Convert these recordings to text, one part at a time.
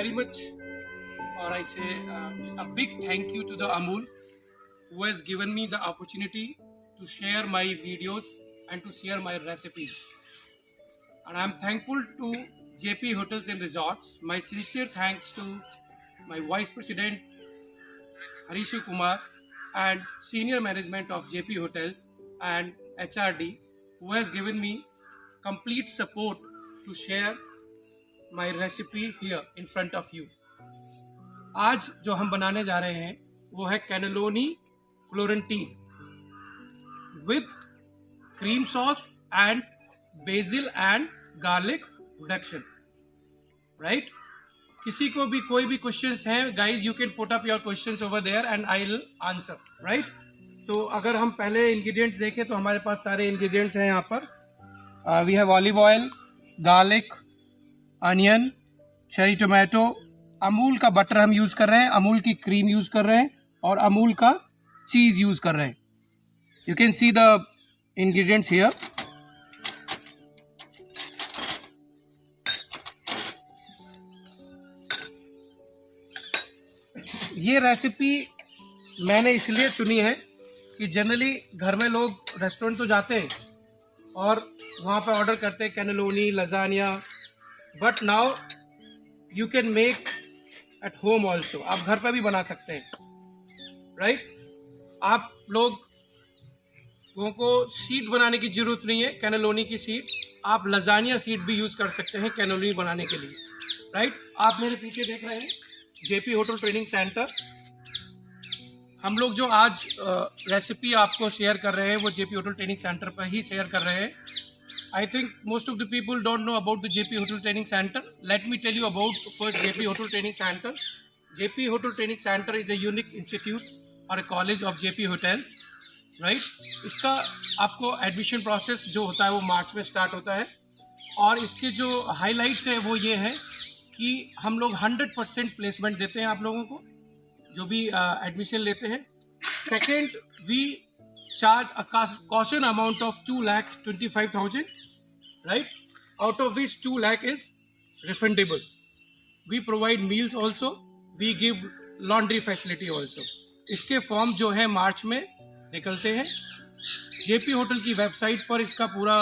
very much, or I say a big thank you to the Amul who has given me the opportunity to share my videos and to share my recipes. And I'm thankful to JP Hotels and Resorts. My sincere thanks to my Vice President Harishu Kumar and senior management of JP Hotels and HRD who has given me complete support to share my recipe here in front of you. आज जो हम बनाने जा रहे हैं वो है cannelloni florentine with cream sauce and basil and garlic reduction, right? किसी को भी कोई भी क्वेश्चंस हैं guys, you can put up your questions over there and I will answer, right? तो अगर हम पहले इंग्रेडिएंट्स देखें तो हमारे पास सारे इंग्रेडिएंट्स हैं यहाँ पर. We have olive oil, garlic, onion, cherry tomato, Amul का बटर हम यूज़ कर रहे हैं, अमूल की क्रीम यूज़ कर रहे हैं और अमूल का चीज़ यूज़ कर रहे हैं. You can see the ingredients here. ये रेसिपी मैंने इसलिए चुनी है कि जनरली घर में लोग रेस्टोरेंट तो जाते हैं और वहाँ पे ऑर्डर करते हैं cannelloni, lasagne, but now you can make at home also. आप घर पे भी बना सकते हैं, राइट? आप लोगों को शीट बनाने की ज़रूरत नहीं है, कैनेलोनी की शीट. आप लजानिया शीट भी यूज़ कर सकते हैं कैनेलोनी बनाने के लिए, राइट? आप मेरे पीछे देख रहे हैं जेपी होटल ट्रेनिंग सेंटर. हम लोग जो आज रेसिपी आपको शेयर कर रहे हैं वो जेपी होटल ट्रेनिंग सेंटर पर ही शेयर कर रहे हैं. I think most of the people don't know about the JP Hotel Training Center. Let me tell you about first JP Hotel Training Center. JP Hotel Training Center is a unique institute or a college of JP Hotels, right? इसका आपको admission process जो होता है वो मार्च में start होता है और इसके जो हाईलाइट्स है वो ये है कि हम लोग 100% प्लेसमेंट देते हैं आप लोगों को जो भी एडमिशन लेते हैं. Second, we charge a caution amount of 2,25,000, right? Out of which 2 lakh is refundable. We provide meals also. We give laundry facility also. इसके फॉर्म जो है मार्च में निकलते हैं. जेपी होटल की वेबसाइट पर इसका पूरा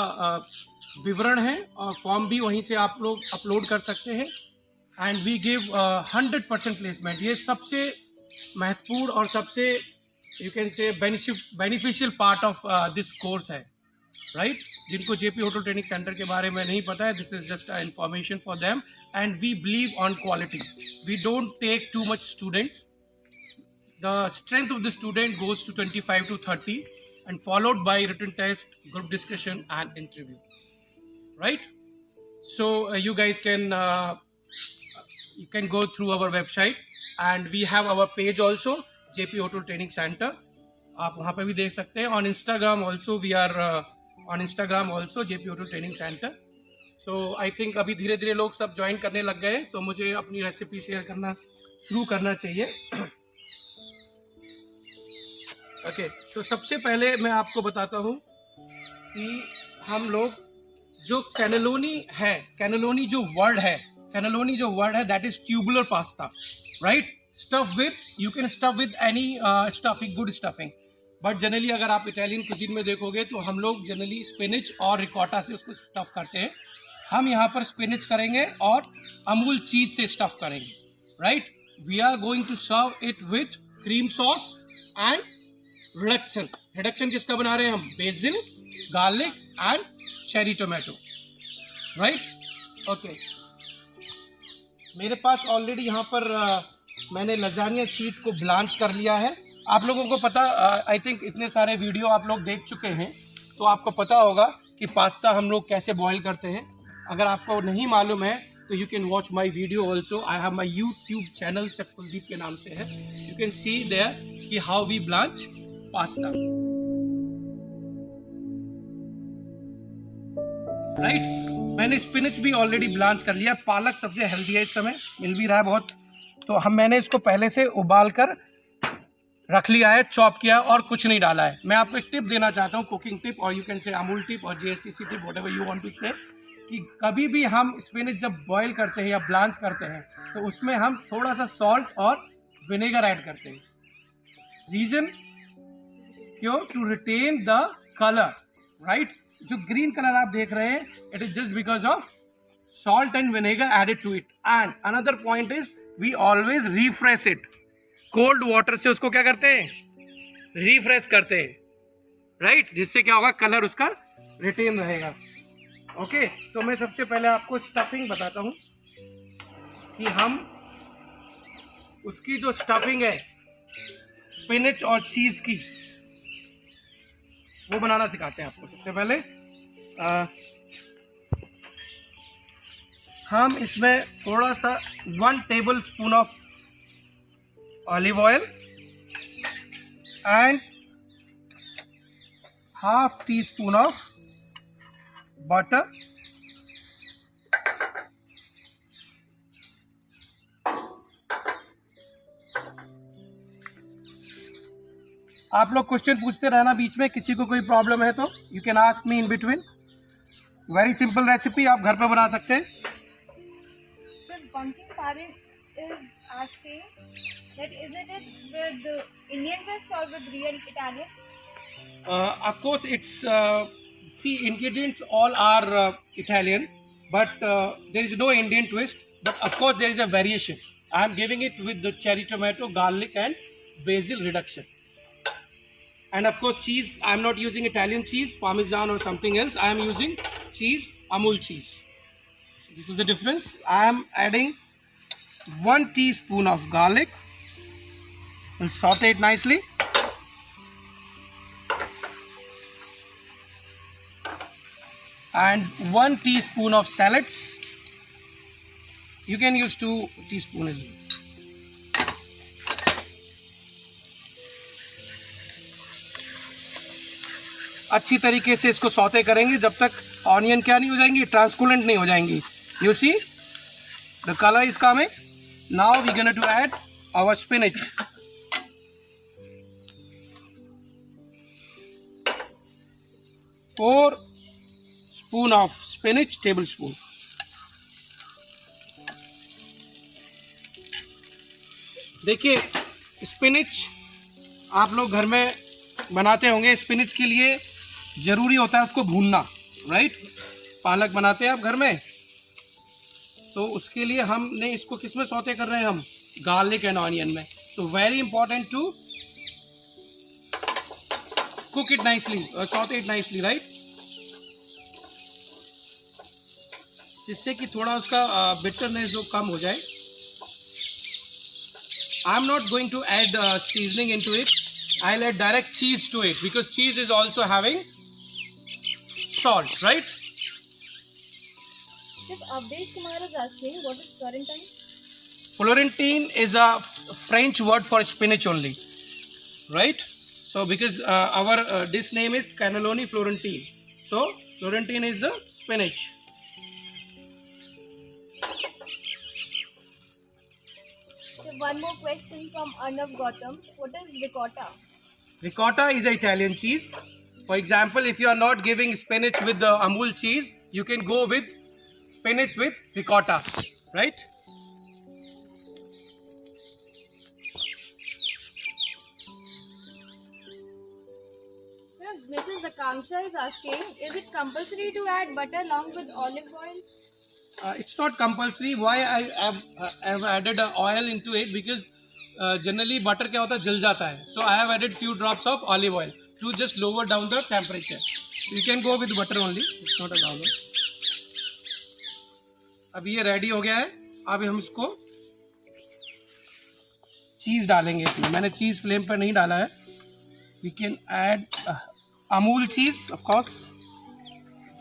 विवरण है और फॉर्म भी वहीं से आप लोग अपलोड कर सकते हैं. And we give 100% placement. ये सबसे महत्वपूर्ण और सबसे you can say beneficial part of this course है, राइट? जिनको जेपी होटल ट्रेनिंग सेंटर के बारे में नहीं पता है, this is just a information for them. And we believe on quality. We don't take too much students. The strength of the student goes to 25 to 30 and followed by written test, group discussion and interview, right? So you guys can go through our website and we have our page also, JP Hotel Training Center. आप वहाँ पे भी देख सकते हैं. On Instagram also we are on Instagram also JP Hotel Training Center. So I think अभी धीरे धीरे लोग सब ज्वाइन करने लग गए, तो मुझे अपनी रेसिपी शेयर करना शुरू करना चाहिए. ओके, तो सबसे पहले मैं आपको बताता हूँ कि हम लोग जो कैनेलोनी जो वर्ड है that is tubular pasta, right? Stuff with, you can stuff with any stuffing, good stuffing. But generally अगर आप इटालियन कुजीन में देखोगे तो हम लोग जनरली स्पिनिच और रिकॉटा से उसको स्टफ करते हैं. हम यहाँ पर स्पिनिच करेंगे और अमूल चीज से स्टफ करेंगे, right? We are going to serve it with cream sauce and reduction किसका बना रहे हैं हम? Basil, garlic and cherry tomato, right? Okay, मेरे पास ऑलरेडी यहाँ पर मैंने लजानिया शीट को ब्लांच कर लिया है. आप लोगों को पता, आई थिंक इतने सारे वीडियो आप लोग देख चुके हैं तो आपको पता होगा कि पास्ता हम लोग कैसे बॉईल करते हैं. अगर आपको नहीं मालूम है तो you can watch my video also. I have my YouTube channel, chef Kuldeep के नाम से है. यू कैन सी देयर कि how we blanch pasta, right? मैंने स्पिनच भी ऑलरेडी ब्लांच कर लिया. पालक सबसे हेल्दी है, इस समय मिल भी रहा है बहुत, तो मैंने इसको पहले से उबाल कर रख लिया है, चॉप किया और कुछ नहीं डाला है. मैं आपको एक टिप देना चाहता हूँ, कुकिंग टिप, और you can say Amul tip और GSTC tip, whatever you want to say, कि कभी भी हम स्पिनच जब बॉईल करते हैं या ब्लांच करते हैं तो उसमें हम थोड़ा सा सॉल्ट और विनेगर ऐड करते हैं. रीजन क्यों? To retain the colour, right. जो ग्रीन कलर आप देख रहे हैं, it is just because of salt and vinegar added to it. And another point is we always refresh it. Cold water से उसको क्या करते हैं? रिफ्रेश करते हैं, राइट, जिससे क्या होगा, कलर उसका रिटेन रहेगा. ओके, तो मैं सबसे पहले आपको स्टफिंग बताता हूं कि हम उसकी जो स्टफिंग है स्पिनच और चीज की, वो बनाना सिखाते हैं आपको. सबसे पहले हम इसमें थोड़ा सा 1 tablespoon of olive oil and ½ teaspoon of butter, आप लोग क्वेश्चन पूछते रहना बीच में, किसी को कोई प्रॉब्लम है तो you can ask me in between. Very simple recipe, आप घर पे बना सकते हैं. Pumpkin Paris is asking that isn't it with the Indian twist or with real Italian? Of course, it's see, ingredients all are Italian, but there is no Indian twist. But of course, there is a variation. I am giving it with the cherry tomato, garlic, and basil reduction. And of course, cheese. I am not using Italian cheese, Parmesan or something else. I am using cheese, Amul cheese. This is the difference. I am adding 1 teaspoon of garlic. We'll saute it nicely. And 1 teaspoon of shallots. You can use 2 teaspoons as well. अच्छी तरीके से इसको saute करेंगे जब तक onion क्या नहीं हो जाएंगी, ट्रांसकुलेंट नहीं हो जाएंगी. You see, the color is coming. Now we're going to add our spinach. Four spoon of spinach, tablespoon. देखिए, स्पिनच आप लोग घर में बनाते होंगे. स्पिनच के लिए ज़रूरी होता है उसको भूनना, राइट. पालक बनाते हैं आप घर में, तो उसके लिए हमने इसको किस में सौते कर रहे हैं हम? गार्लिक एंड ऑनियन में. So very important to cook it nicely और सौते इट नाइसली, राइट, जिससे कि थोड़ा उसका बिटरनेस जो कम हो जाए. I am not going to add seasoning into it. I will add direct cheese to it because cheese is also having salt, right. If Avdesh Kumar is asking, what is Florentine? Florentine is a French word for spinach only, right? So because our dish name is cannelloni Florentine, so Florentine is the spinach. So one more question from Arnav Gautam. What is ricotta? Ricotta is an Italian cheese. For example, if you are not giving spinach with the Amul cheese, you can go with spinach with ricotta, right? Mrs. Akanksha is asking, is it compulsory to add butter along with olive oil? It's not compulsory. Why I have added oil into it? Because generally butter क्या होता है, जल जाता है. So I have added few drops of olive oil to just lower down the temperature. You can go with butter only. It's not a problem. अब ये ready हो गया है. अब हम इसको चीज़ डालेंगे इसमें. मैंने चीज़ फ्लेम पर नहीं डाला है. We can add Amul cheese, of course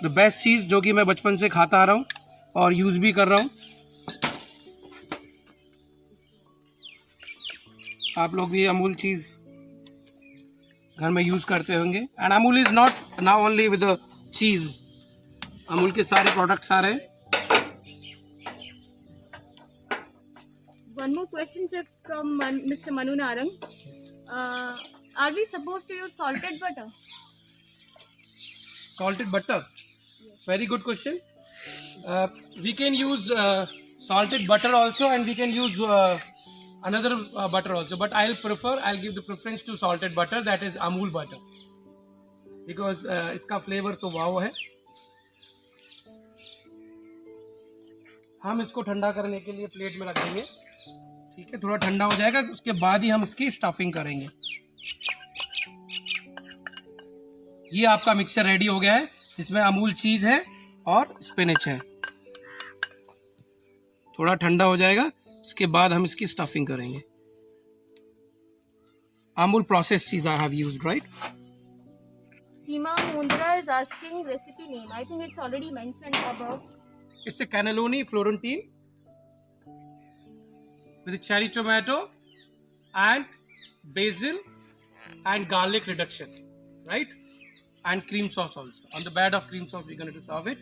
the best cheese, जो कि मैं बचपन से खाता आ रहा हूँ और यूज़ भी कर रहा हूँ. आप लोग भी अमूल चीज़ घर में यूज़ करते होंगे. And Amul is not now only with the cheese. Amul के सारे प्रोडक्ट्स आ रहे हैं. One more question, sir, from Mr. Manu Narang. Are we supposed to use salted butter? Salted butter? Very good question. We can use salted butter also, and we can use another butter also. But I'll give the preference to salted butter, that is Amul butter, because इसका flavor तो wow है. हम इसको ठंडा करने के लिए plate में रख देंगे. ठीक है, थोड़ा ठंडा हो जाएगा, उसके बाद ही हम इसकी स्टफिंग करेंगे. ये आपका मिक्सचर रेडी हो गया है, जिसमें अमूल चीज है और स्पिनच है. थोड़ा ठंडा हो जाएगा, उसके बाद हम इसकी स्टफिंग करेंगे. अमूल प्रोसेस चीज I have used, right? Seema Mundra is asking recipe name. I think it's already mentioned above. It's a cannelloni Florentine with cherry tomato and basil and garlic reduction, right? And cream sauce also. On the bed of cream sauce we're going to serve it.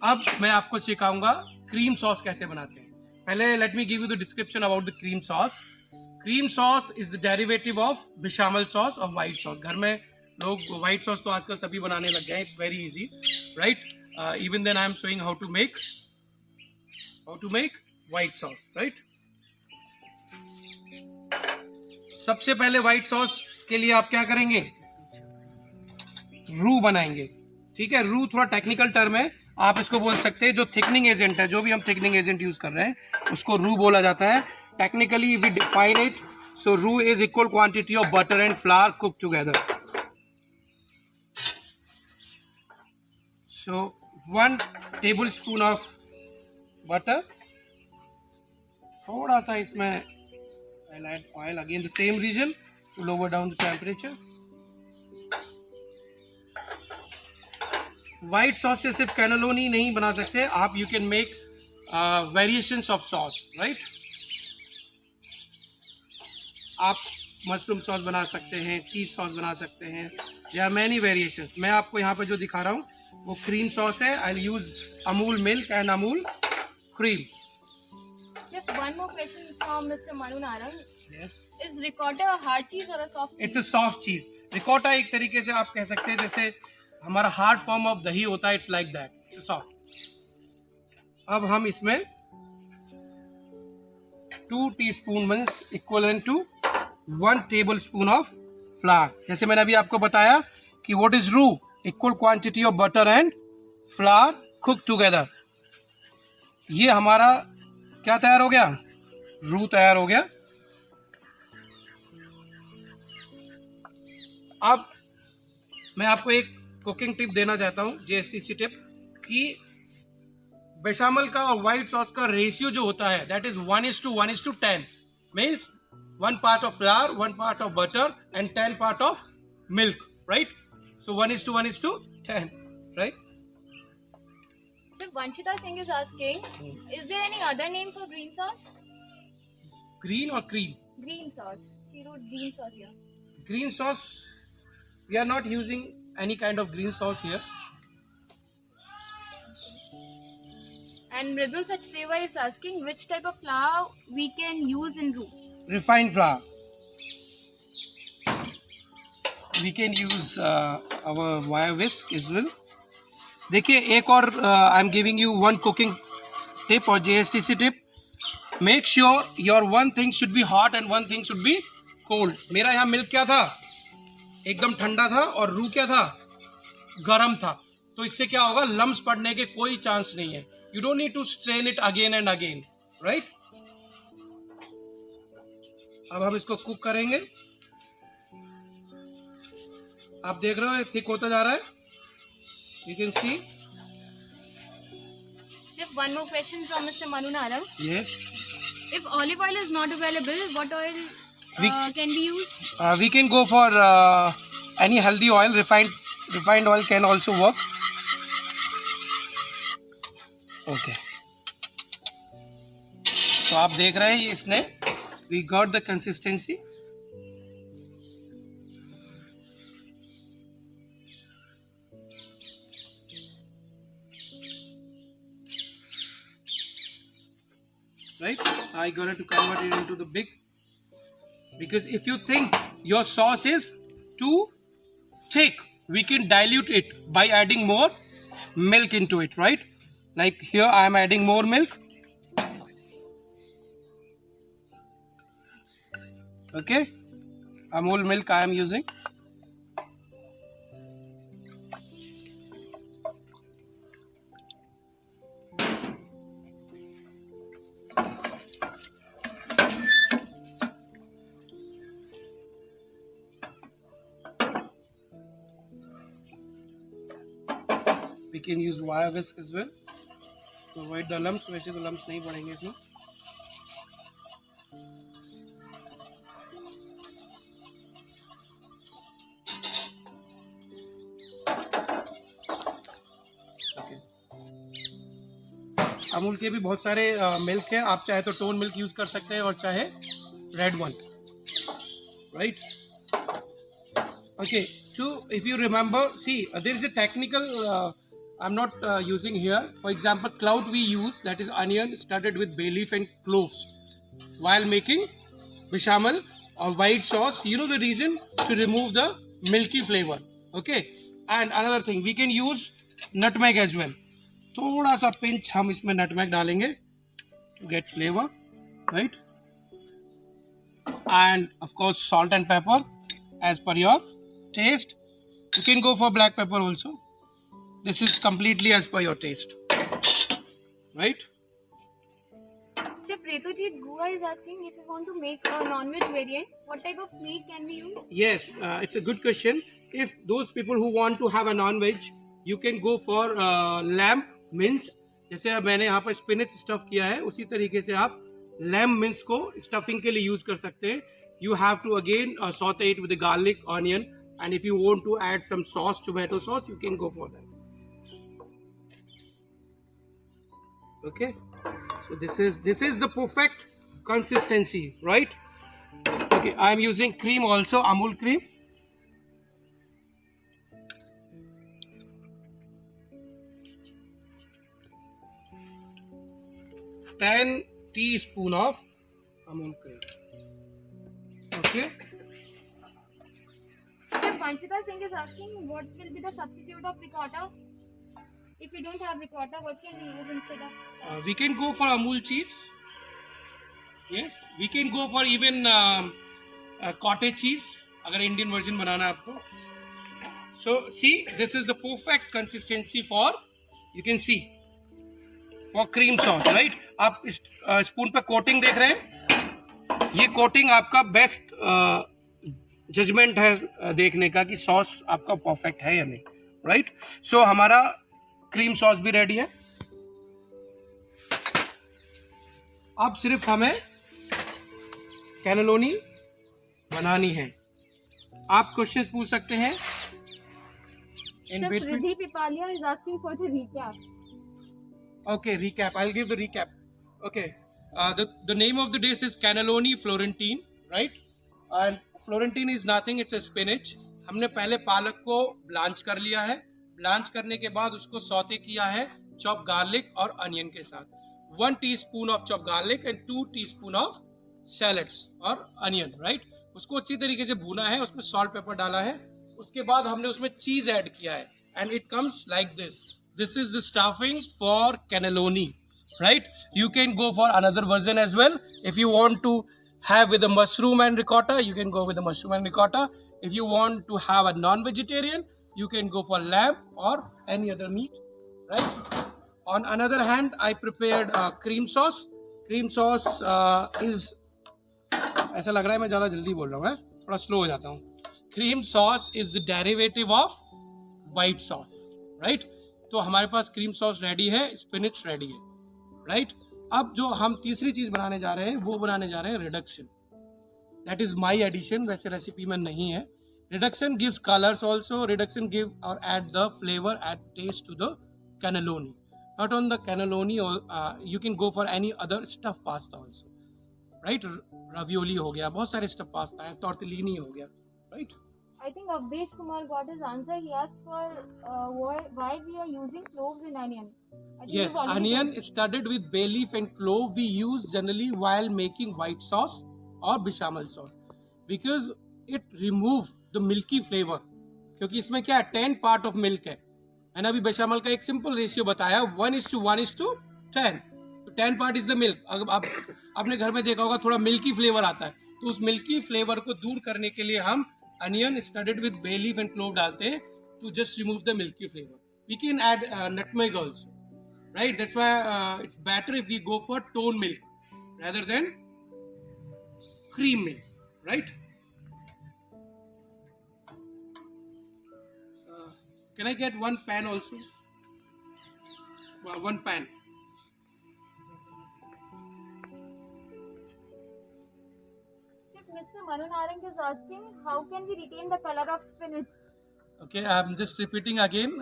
अब मैं आपको सिखाऊंगा cream sauce कैसे बनाते हैं. पहले let me give you the description about the cream sauce. Cream sauce is the derivative of bechamel sauce और white sauce. घर में लोग व्हाइट सॉस तो आजकल सभी बनाने लग गए हैं. It's very easy, right? Even then I am showing how to make white sauce, right? सबसे पहले व्हाइट सॉस के लिए आप क्या करेंगे? रू बनाएंगे. ठीक है, रू थोड़ा टेक्निकल टर्म है, आप इसको बोल सकते हैं जो थिकनिंग एजेंट है, जो भी हम थिकनिंग एजेंट यूज कर रहे हैं उसको रू बोला जाता है. टेक्निकली वी डिफाइन इट, सो रू is equal quantity of butter and flour cook together. So 1 tablespoon of butter. थोड़ा सा इसमें I'll add oil again, the same region to lower down the temperature. White sauce से सिर्फ कैनोलोनी नहीं बना सकते आप. You can make variations of sauce, right? आप मशरूम सॉस बना सकते हैं, चीज सॉस बना सकते हैं. There are many variations. मैं आपको यहाँ पर जो दिखा रहा हूँ वो क्रीम सॉस है. I'll use Amul milk and Amul cream. Just one more question from Mr. Manu Narang. Yes. Is ricotta a hard cheese or a soft cheese? It's a soft cheese. Ricotta एक तरीके से आप कह सकते हैं जैसे हमारा हार्ड फॉर्म ऑफ दही होता है. It's like that, it's soft. अब हम इसमें 2 teaspoon means equal to 1 tablespoon of flour. जैसे मैंने अभी आपको बताया कि व्हाट इज रू, equal quantity of butter and flour cook together. ये हमारा क्या तैयार हो गया? रू तैयार हो गया. अब मैं आपको एक कुकिंग टिप देना चाहता हूं, JSTC टिप, कि बेचामेल का और व्हाइट सॉस का रेशियो जो होता है that is 1:1:10. Means 1 part of flour, 1 part of butter and 10 part of milk, right? So 1:1:10, right? So Vanshita Singh is asking, is there any other name for green sauce? Green or cream? Green sauce. She wrote green sauce here. Green sauce, we are not using any kind of green sauce here. And Mridul Sachdeva is asking which type of flour we can use in roux. Refined flour. We can use our wire whisk as well. देखिए एक और I am giving you 1 cooking tip और JSTC tip. Make sure your 1 thing should be hot and 1 thing should be cold. मेरा यहाँ milk क्या था? एकदम ठंडा था और रू क्या था? गरम था. तो इससे क्या होगा? लम्स पड़ने के कोई चांस नहीं है. You don't need to strain it again and again, right? अब हम इसको कुक करेंगे. आप देख रहे हो थिक होता जा रहा है. You can see. Just one more question from Mr. Manu Narang. Yes. If olive oil is not available, what oil can we use? We can go for any healthy oil. Refined oil can also work. Okay. तो आप देख रहे हैं इसने we got the consistency. Right? I got to convert it into the big, because if you think your sauce is too thick, we can dilute it by adding more milk into it, right? Like here I am adding more milk. Okay, Amul milk I am using. We can use wire whisk as well to avoid the lumps. वैसे तो lumps नहीं पड़ेंगे इसमें. Okay. Amul के भी बहुत सारे milk हैं. आप चाहे तो टोन मिल्क यूज कर सकते हैं और चाहे red one, right? Okay. So if you remember, see, there is a technical. I'm not using here. For example, cloud we use, that is onion studded with bay leaf and cloves while making bechamel or white sauce. You know the reason? To remove the milky flavor. Okay. And another thing, we can use nutmeg as well. थोड़ा सा pinch हम इसमें nutmeg डालेंगे to get flavor, right? And of course salt and pepper as per your taste. You can go for black pepper also. This is completely as per your taste, right? Chef Retujit Gua is asking if you want to make a non-veg variant, what type of meat can we use? Yes, it's a good question. If those people who want to have a non-veg, you can go for lamb mince. जैसे अब मैंने यहाँ पर spinach stuff किया है, उसी तरीके से आप lamb mince को stuffing के लिए use कर सकते हैं. You have to again saute it with the garlic, onion, and if you want to add some sauce, tomato sauce, you can go for that. Okay, so this is the perfect consistency, right? Okay, I am using cream also, Amul cream. Ten teaspoon of Amul cream. Okay. Chef Vanshita Singh is asking what will be the substitute of ricotta? If we don't have ricotta, what can we use instead of? We can go for Amul cheese. Yes, we can go for even cottage cheese. अगर Indian version बनाना है आपको. So see, this is the perfect consistency for, you can see, for cream sauce, right? आप इस spoon पे coating देख रहे हैं. ये कोटिंग आपका बेस्ट जजमेंट है देखने का कि सॉस आपका परफेक्ट है या नहीं, राइट? सो हमारा क्रीम सॉस भी रेडी है. अब सिर्फ हमें कैनेलोनी बनानी है. आप क्वेश्चंस पूछ सकते हैं in Chef between. Riddhi Pipalia is asking for the recap. Okay, recap. I'll give the recap. Okay, the name of the dish is cannelloni Florentine, right? And Florentine is nothing. It's a spinach. हमने पहले पालक को blanch कर लिया है. Blanch करने के बाद उसको सौते किया है चॉप गार्लिक और अनियन के साथ. 1 teaspoon of chopped garlic and 2 teaspoon of shallots और अनियन, राइट? उसको अच्छी तरीके से भूना है. उसमें सॉल्ट पेपर डाला है. उसके बाद हमने उसमें चीज ऐड किया है and it comes like this. This is the stuffing for cannelloni, right? You can go for another version as well. If you want to have with a mushroom and ricotta, you can go with the mushroom and ricotta. If you want to have a non-vegetarian, you can go for lamb or any other meat, right? On another hand, I prepared cream sauce. Cream sauce is, ऐसा लग रहा है मैं ज़्यादा जल्दी बोल रहा हूँ, थोड़ा स्लो हो जाता हूँ. Cream sauce is the derivative of white sauce, right? तो हमारे पास क्रीम सॉस रेडी है, स्पिनच रेडी है, राइट? अब जो हम तीसरी चीज बनाने जा रहे हैं वो बनाने जा रहे हैं reduction. That is my addition, वैसे रेसिपी में नहीं है. Reduction gives colours also. Reduction give और add the flavour, add taste to the cannelloni. Not on the cannelloni, you can go for any other stuff pasta also, right? Ravioli हो गया, बहुत सारे stuff pasta है, tortellini हो गया, right? I think Avdesh Kumar got his answer. He asked for why we are using cloves in onion. I think Yes, you've already onion said- studded with bay leaf and clove we use generally while making white sauce or bechamel sauce because it remove the milky flavor. क्योंकि इसमें क्या है, 10 part of milk है. मैंने अभी बेशामल का एक simple ratio बताया, 1:1:10। तो 10 पार्ट इज द मिल्क। अगर आप अपने घर में देखा होगा थोड़ा मिल्की फ्लेवर आता है, तो उस मिल्की फ्लेवर को दूर करने के लिए हम onion studded with bay leaf and clove डालते हैं to just remove the milky flavour. We can add nutmeg also, right? That's why it's better if we go for tone milk rather than cream milk, right? Can I get one pan also? One pan. Mr. Manu Narang is asking, how can we retain the color of spinach? Okay, I'm just repeating again.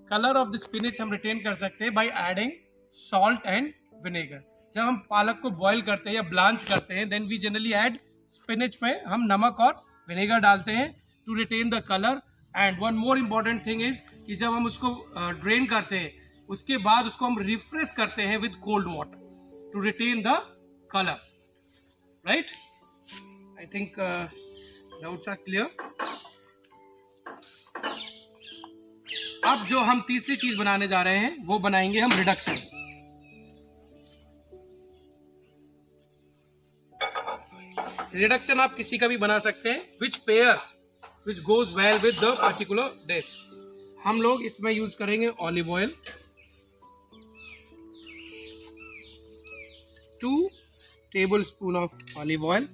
Colour of the spinach हम retain कर सकते हैं by adding salt and vinegar. जब हम पालक को boil करते हैं या ब्लांच करते हैं, then we generally add spinach में हम नमक और विनेगर डालते हैं to retain the colour. And one more important thing is कि जब हम उसको ड्रेन करते हैं, उसके बाद उसको हम रिफ्रेश करते हैं with cold water to retain the colour, right? I think doubts are clear. अब जो हम तीसरी चीज बनाने जा रहे हैं वो बनाएंगे हम रिडक्शन। रिडक्शन आप किसी का भी बना सकते हैं, which pair which goes well with the particular dish. हम लोग इसमें यूज करेंगे olive oil, 2 tablespoon of olive oil,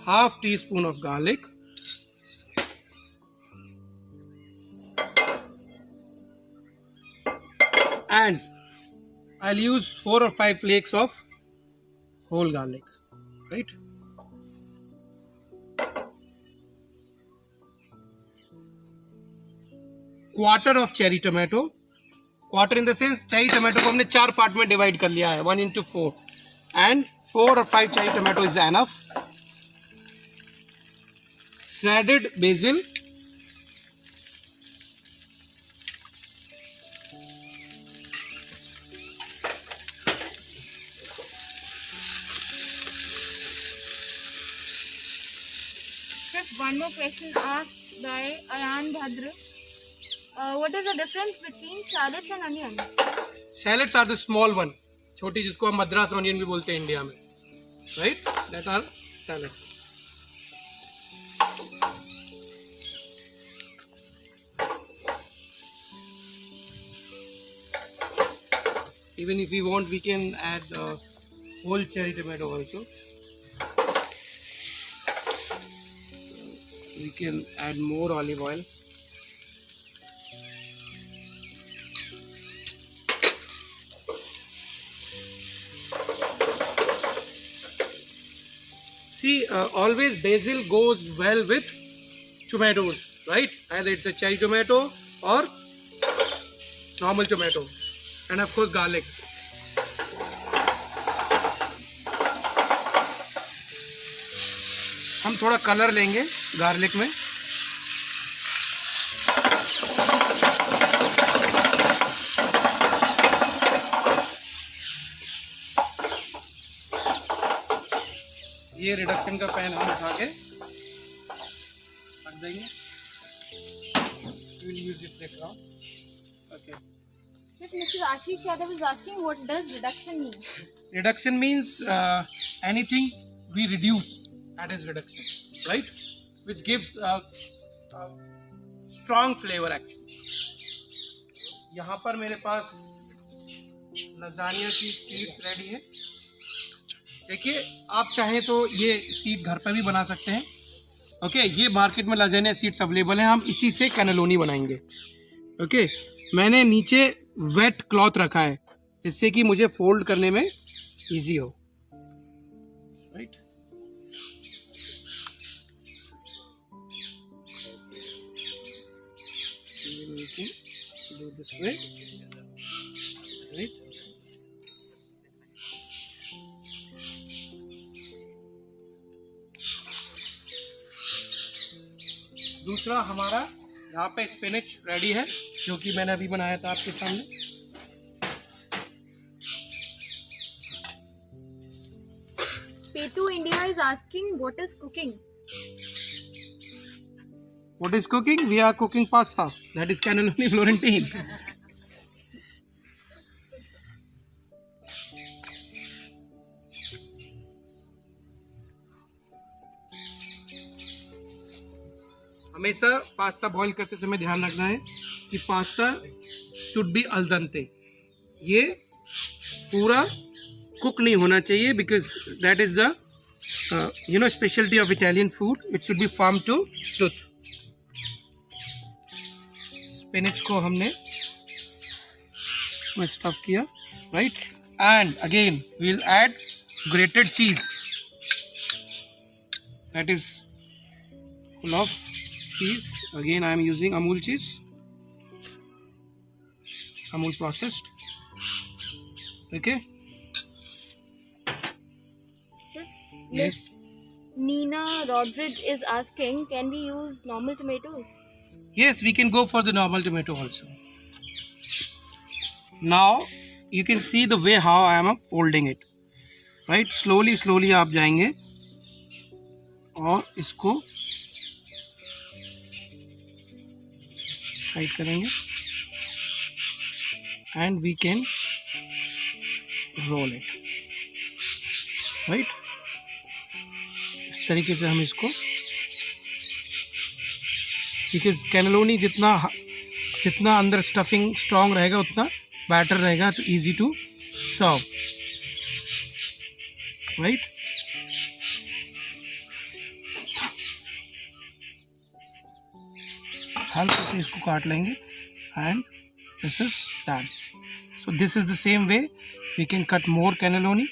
half teaspoon of garlic, and I'll use 4 or 5 flakes of whole garlic, right? Quarter of cherry tomato, quarter in the sense cherry tomato को हमने 4 part में divide कर लिया है, 1:4, and 4 or 5 cherry tomato is enough. Shredded basil, One more question asked by Ayan Bhadra. What is the difference between shallots and onion? Shallots are the small one, छोटी, जिसको हम Madras onion भी बोलते हैं इंडिया में, right? That are shallots. Even if we want, we can add whole cherry tomato also. We can add more olive oil. See, always basil goes well with tomatoes, right? Either it's a cherry tomato or normal tomato. And of course garlic. हम थोड़ा colour लेंगे garlic में। ये reduction का pan हम उठा के रख देंगे। We'll use it later on. Okay. Mr. Ashish Yadav is asking, what does reduction mean? Reduction means anything we reduce, that is reduction, right? Which gives strong flavor actually. यहाँ पर मेरे पास lasagne की seeds ready है। देखिए, आप चाहें तो ये सीड घर पर भी बना सकते हैं। ओके, ये मार्केट में लजानिया सीड्स अवेलेबल हैं। हम इसी से कैनेलोनी बनाएंगे। ओके, मैंने नीचे वेट क्लॉथ रखा है जिससे कि मुझे फोल्ड करने में इजी हो, right? Do this way, right? दूसरा हमारा यहाँ पे स्पिनच रेडी है, जो कि मैंने अभी बनाया था आपके सामने। Petu India is asking, what is cooking? What is cooking? We are cooking pasta. That is cannelloni Florentine. हमेशा पास्ता बॉईल करते समय ध्यान रखना है कि pasta should be al dente, ये पूरा कुक नहीं होना चाहिए, because that is the speciality of Italian food. It should be firm to tooth. Spinach को हमने इसमें स्टफ किया, right. And again we will add grated cheese. That is full of cheese. Again I am using Amul cheese, Amul processed. Okay. Miss Nina Rodriguez is asking, can we use normal tomatoes? Yes, we can go for the normal tomato also. Now you can see the way how I am folding it, right. slowly आप जाएंगे और इसको tight करेंगे and we can roll it, right. इस तरीके से हम इसको, बिकॉज कैनेलोनी जितना अंदर स्टफिंग स्ट्रॉन्ग रहेगा उतना बैटर रहेगा, तो इजी टू सर्व, राइट. हल्के से इसको काट लेंगे and this is done. So this is the same way we can cut more cannelloni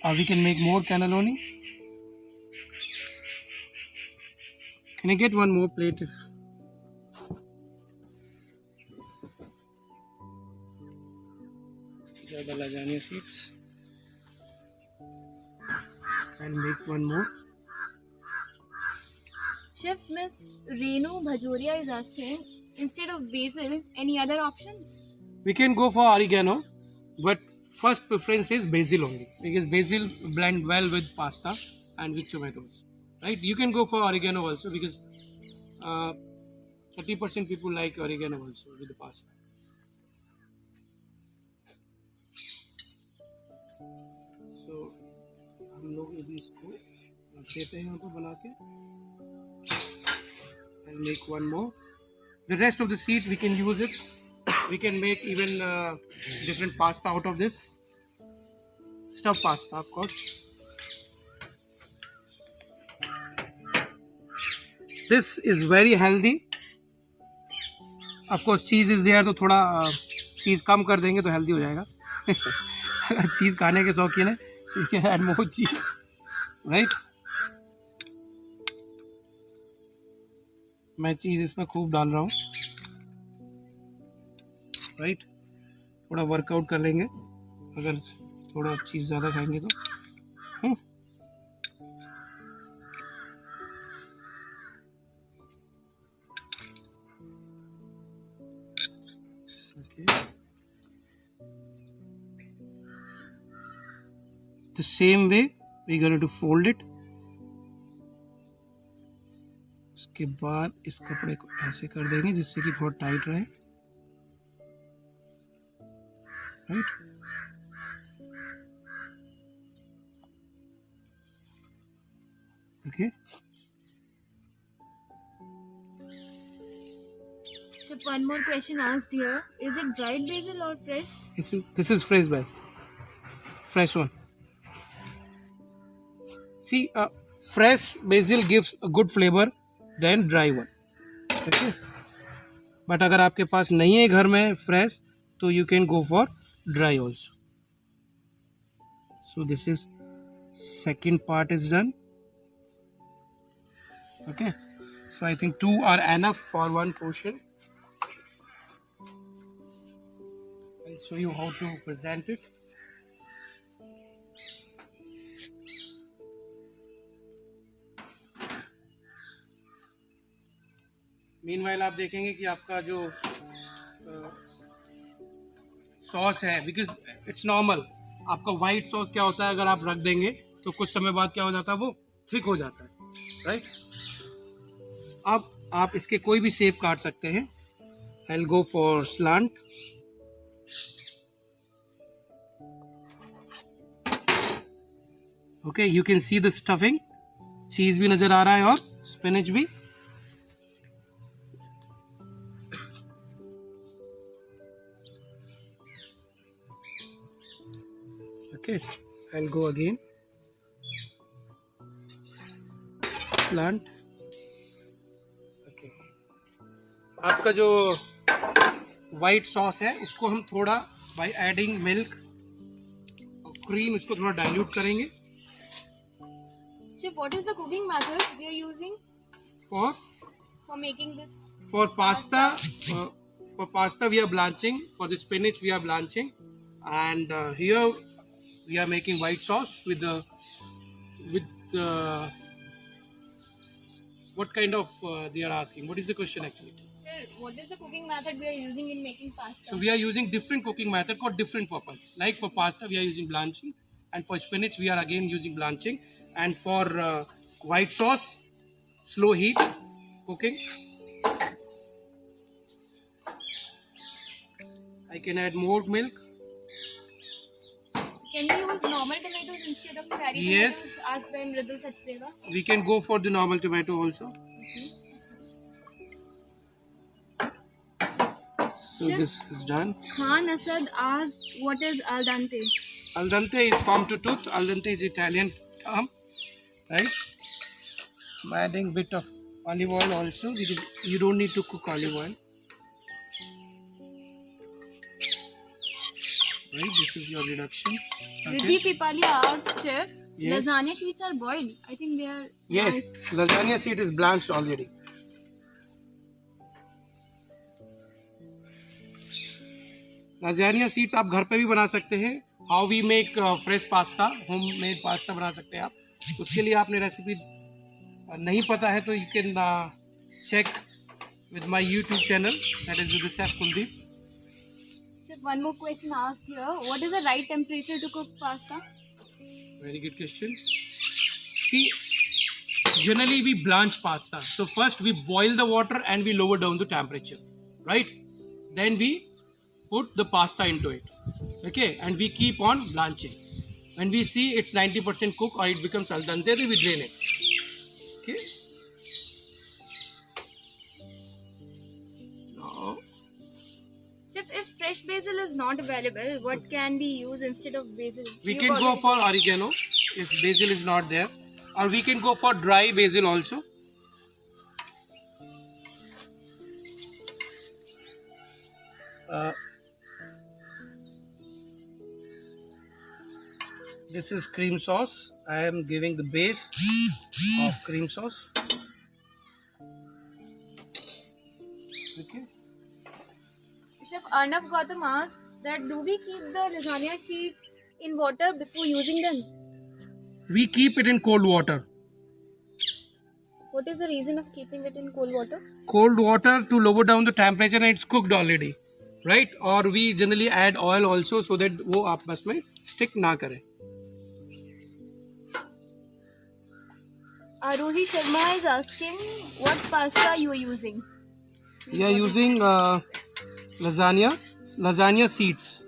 or we can make more cannelloni. Can I get one more plate? ज़्यादा lasagna seeds. I'll make one more. Chef Miss Renu Bhajoria is asking, instead of basil, any other options? We can go for oregano, but first preference is basil only, because basil blend well with pasta and with tomatoes, right. You can go for oregano also, because 30% people like oregano also with the pasta. So हम लोग अभी इसको रख देते हैं यहाँ पर बना के. I'll make one more. The rest of the seed we can use it. We can make even different pasta out of this. Stuffed pasta, of course. This is very healthy. Of course, cheese is there, तो थोड़ा चीज़ कम कर देंगे तो healthy हो जाएगा. अगर चीज़ खाने के शौकीन है, you can add more cheese, right? मैं चीज़ इसमें खूब डाल रहा हूँ, राइट. थोड़ा वर्कआउट कर लेंगे अगर थोड़ा चीज़ ज़्यादा खाएंगे तो. Okay. The same way we're going to fold it. उसके बाद इस कपड़े को ऐसे कर देंगे जिससे कि थोड़ा टाइट रहे, right. Okay. So one more question asked here, is it dried basil or fresh? This is fresh basil, fresh one. See, fresh basil gives a good flavor than dry one. Okay. But अगर आपके पास नहीं है घर में fresh, तो you can go for dry also. So this is second part is done. Okay. So I think 2 are enough for one portion. I'll show you how to present it. Meanwhile आप देखेंगे कि आपका जो sauce है, because it's normal, आपका white sauce क्या होता है, अगर आप रख देंगे तो कुछ समय बाद क्या हो जाता है, वो थिक हो जाता है, राइट. अब आप इसके कोई भी शेप काट सकते हैं. I'll go for slant. Okay, you can see the stuffing. चीज भी नजर आ रहा है और स्पिनच भी. Okay, I'll go again. Slant. Okay. आपका जो वाइट सॉस है उसको हम थोड़ा बाय एडिंग मिल्क और क्रीम इसको थोड़ा डाइल्यूट करेंगे. Chef, what is the cooking method we are using For making this? pasta, for pasta we are blanching. For the spinach we are blanching, and here we are making white sauce with what kind of they are asking. What is the question actually? Sir, what is the cooking method we are using in making pasta? So we are using different cooking method for different purpose. Like for pasta we are using blanching, and for spinach we are again using blanching, and for white sauce slow heat cooking. I can add more milk. Can we use normal tomatoes instead of cherry Yes. tomatoes as by Mridul Sachdeva? We can go for the normal tomato also. So Chef, this is done. Khan Asad asked, what is al dente? Al dente is farm to tooth. Al dente is Italian term, right? I'm adding bit of olive oil also because you don't need to cook olive oil. Right, this is your reduction. Riddhi Pipali asked, Chef, Yes. lasagna sheets are boiled. I think they are. Yes, lasagna seed is blanched already. Lasagna seeds आप घर पे भी बना सकते हैं. How we make fresh pasta, homemade pasta बना सकते हैं आप. उसके लिए आपने रेसिपी नहीं पता है तो you can check with my YouTube channel, that is with the chef Kuldeep. Chef, one more question asked here. What is the right temperature to cook pasta? Very good question. See, generally we blanch pasta. So first we boil the water and we lower down the temperature, right? Then we put the pasta into it, okay? And we keep on blanching. When we see it's 90% cooked or it becomes al dente, then we drain it, okay? Now, Chef, if fresh basil is not available, what can be used instead of basil? we You've can go already- for oregano if basil is not there, or we can go for dry basil also. This is cream sauce. I am giving the base of cream sauce. Okay. Chef, Arnav Gautam asked that do we keep the lasagna sheets in water before using them? We keep it in cold water. What is the reason of keeping it in cold water? Cold water to lower down the temperature and it's cooked already, right? Or we generally add oil also so that वो आपस में stick ना करे. Arohi Sharma is asking what pasta you are using. We are using lasagna seeds.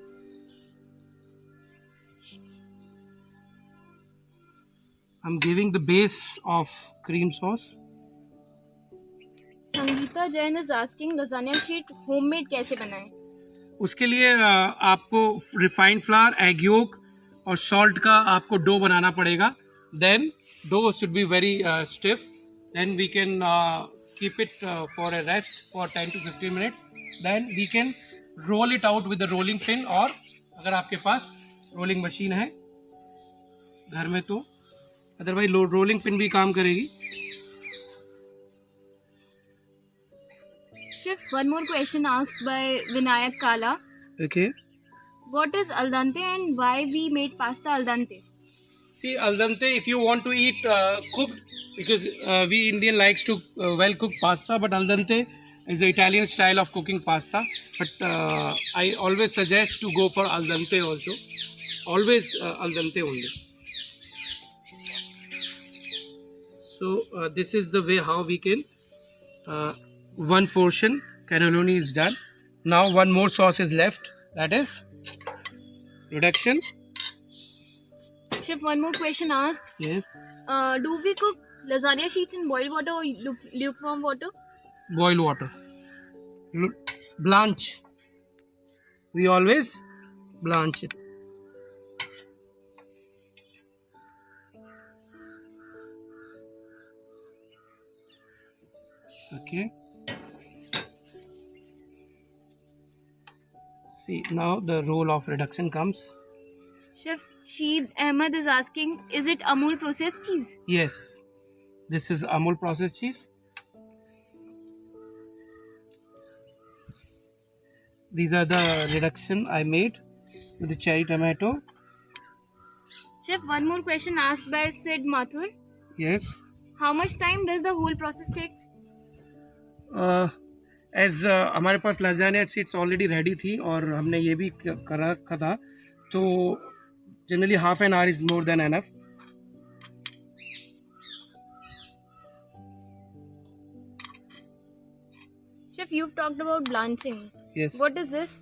I'm giving the base of cream sauce. Sangeeta Jain is asking lasagna sheet homemade कैसे बनाएं? उसके लिए आपको रिफाइंड फ्लावर, एग योक और salt का आपको dough बनाना पड़ेगा. Then dough should be very stiff. Then we can keep it for a rest for 10 to 15 minutes. Then we can roll it out with the rolling pin, और अगर आपके पास rolling machine है घर में तो अदरवाइज रोलिंग पिन भी काम करेगी. Chef, one more question asked by Vinayak Kala. Okay. What is al dente and why we made pasta al dente? See, al dente, if you want to eat cooked, because we Indian likes to well cook pasta, but al dente is the Italian style of cooking pasta. But I always suggest to go for al dente also. Always al dente only. So this is the way how we can one portion cannelloni is done. Now one more sauce is left, that is reduction. Chef, one more question asked. Yes. Do we cook lasagna sheets in boiled water or lukewarm water? Boil water. Blanch. We always blanch it. Okay. See, now the role of reduction comes. Chef, Sheed Ahmed is asking, is it Amul processed cheese? Yes, this is Amul processed cheese. These are the reduction I made with the cherry tomato. Chef, one more question asked by Sid Mathur. Yes. How much time does the whole process take? As हमारे पास lasagne sheets already ready थी और हमने ये भी कर रखा था, तो generally half an hour is more than enough. Chef, you've talked about blanching. Yes. What is this?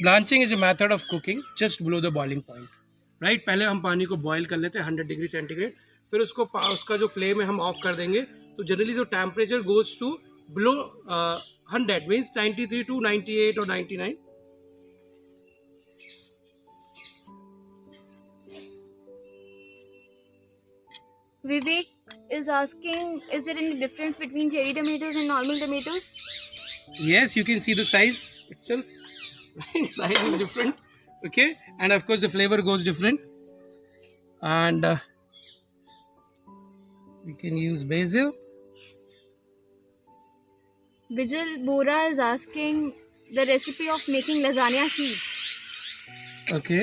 Blanching is a method of cooking just below the boiling point. Right? पहले हम पानी को बॉईल कर लेते हैं 100 डिग्री सेंटीग्रेड, फिर उसका जो फ्लेम है हम ऑफ कर देंगे. तो जनरली जो temperature goes to below 100 means 93 to 98 or 99. Vivek is asking, is there any difference between cherry tomatoes and normal tomatoes? Yes, you can see the size itself. Right? Size is different. Okay, and of course the flavor goes different. And we can use basil. Vijay Bora is asking the recipe of making lasagna sheets. Okay,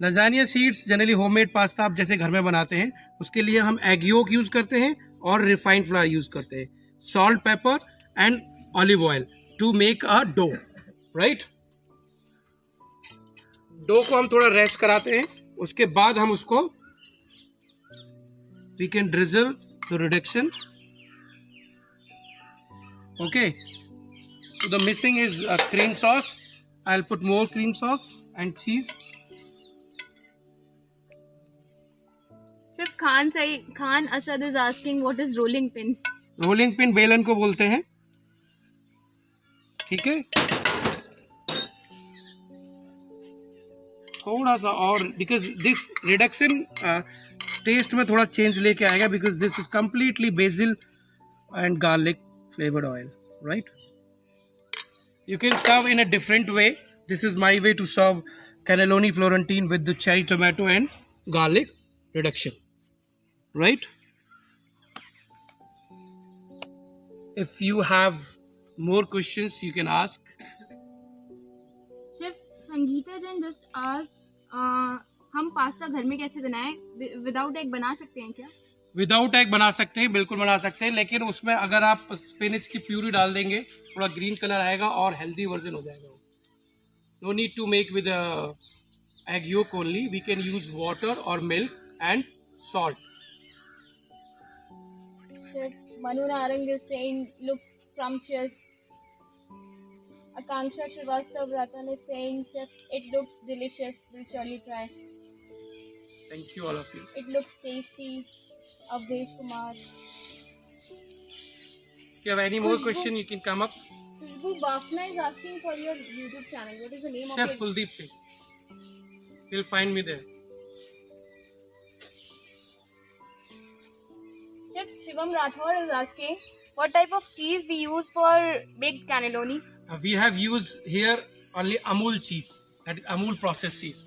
lasagne seeds generally homemade pasta आप जैसे घर में बनाते हैं उसके लिए हम egg yolk use करते हैं और रिफाइंड फ्लावर यूज़ करते हैं, salt, pepper and olive oil to make a dough. Right, dough को हम थोड़ा रेस्ट कराते हैं, उसके बाद हम उसको we can drizzle the reduction. Okay, so the missing is cream sauce. I'll put more cream sauce and cheese. Chef Khan Asad is asking, what is rolling pin? Rolling pin बेलन को बोलते हैं. ठीक है, थोड़ा सा और बिकॉज दिस रिडक्शन टेस्ट में थोड़ा चेंज लेके आएगा because this is completely BECIL and garlic flavored oil, right? You can serve in a different way. This is my way to serve cannelloni Florentine with the cherry tomato and garlic reduction, right? If you have more questions, you can ask. Chef Sangeeta Jain just asked, हम pasta घर में कैसे बनाएं? Without egg बना सकते हैं क्या? Without egg बना सकते हैं, बिल्कुल बना सकते हैं, लेकिन उसमें अगर आप स्पिनच की प्यूरी डाल देंगे थोड़ा ग्रीन कलर आएगा और हेल्दी वर्जन हो जाएगा. No need to make with egg yolk only. We can use water और milk and salt. Manu Narang is saying looks scrumptious. Akanksha Srivastav Ratan is saying, Chef, it looks delicious. We'll surely try. Thank you all of you. It looks tasty. Avdesh Kumar. If you have any more question, you can come up. Khushbu Bafna is asking for your YouTube channel. What is the name Chef of it? Kuldeep Singh. You'll find me there. Chef Shivam Rathore is asking, what type of cheese we use for baked cannelloni? We have used here only Amul cheese, that is Amul processed cheese.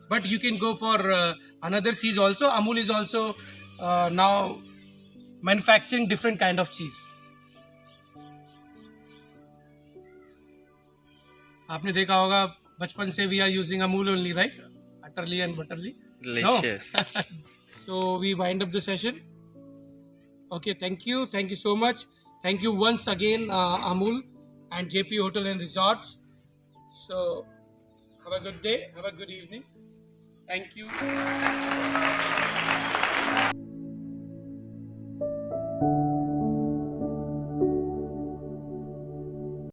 But you can go for another cheese also. Amul is also now manufacturing different kind of cheese. आपने देखा होगा बचपन से we are using Amul only, right? Utterly and butterly. Delicious. No? So we wind up the session. Okay, thank you so much. Thank you once again, Amul and JP Hotel and Resorts. So have a good day, have a good evening. Thank you.